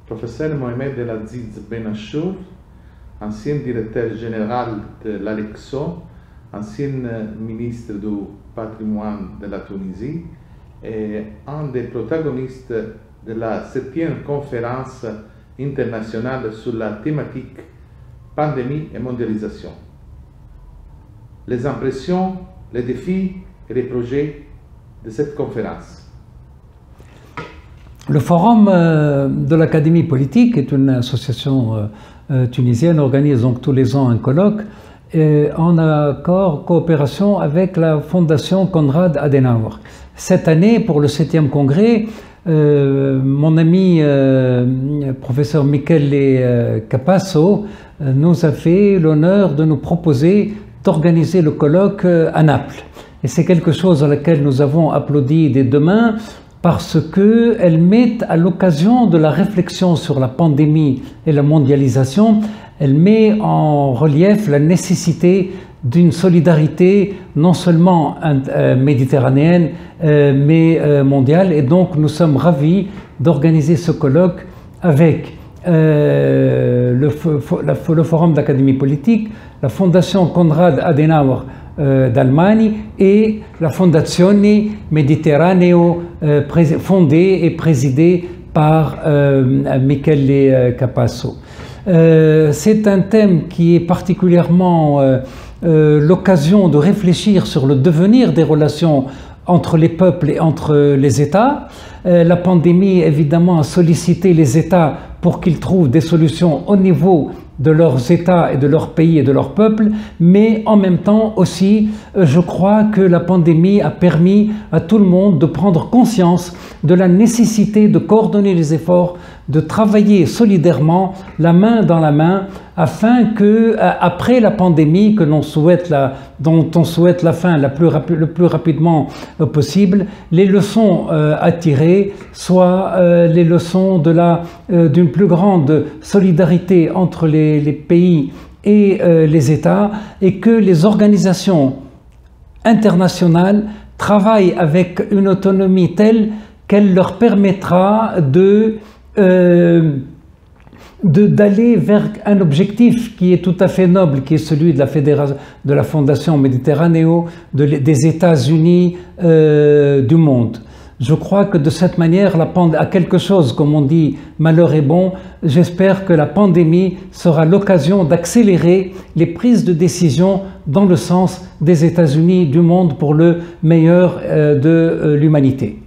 Professeur Mohamed El Aziz Benachour, ancien directeur général de l'ALEXO, ancien ministre du patrimoine de la Tunisie et un des protagonistes de la 7e conférence internationale sur la thématique pandémie et mondialisation. Les impressions, les défis et les projets de cette conférence. Le Forum de l'Académie politique est une association tunisienne, organise donc tous les ans un colloque en coopération avec la Fondation Konrad Adenauer. Cette année, pour le 7e congrès, mon ami professeur Michele Capasso nous a fait l'honneur de nous proposer d'organiser le colloque à Naples. Et c'est quelque chose à laquelle nous avons applaudi des deux mains parce qu'elle met à l'occasion de la réflexion sur la pandémie et la mondialisation, elle met en relief la nécessité d'une solidarité non seulement méditerranéenne mais mondiale. Et donc nous sommes ravis d'organiser ce colloque avec le Forum d'Académie politique, la Fondation Konrad Adenauer d'Allemagne et la Fondazione Mediterraneo fondée et présidée par Michele Capasso. C'est un thème qui est particulièrement l'occasion de réfléchir sur le devenir des relations entre les peuples et entre les États. La pandémie, évidemment, a sollicité les États pour qu'ils trouvent des solutions au niveau de leurs États et de leurs pays et de leurs peuples, mais en même temps aussi, je crois que la pandémie a permis à tout le monde de prendre conscience de la nécessité de coordonner les efforts, de travailler solidairement, la main dans la main, afin que, après la pandémie, dont on souhaite la fin le plus rapidement possible, les leçons à tirer soient les leçons d'une plus grande solidarité entre les pays et les États, et que les organisations internationales travaillent avec une autonomie telle qu'elle leur permettra d'aller vers un objectif qui est tout à fait noble, qui est celui de la Fondation Méditerranéo, des États-Unis du monde. Je crois que de cette manière, à quelque chose, comme on dit, malheur est bon. J'espère que la pandémie sera l'occasion d'accélérer les prises de décision dans le sens des États-Unis du monde pour le meilleur de l'humanité.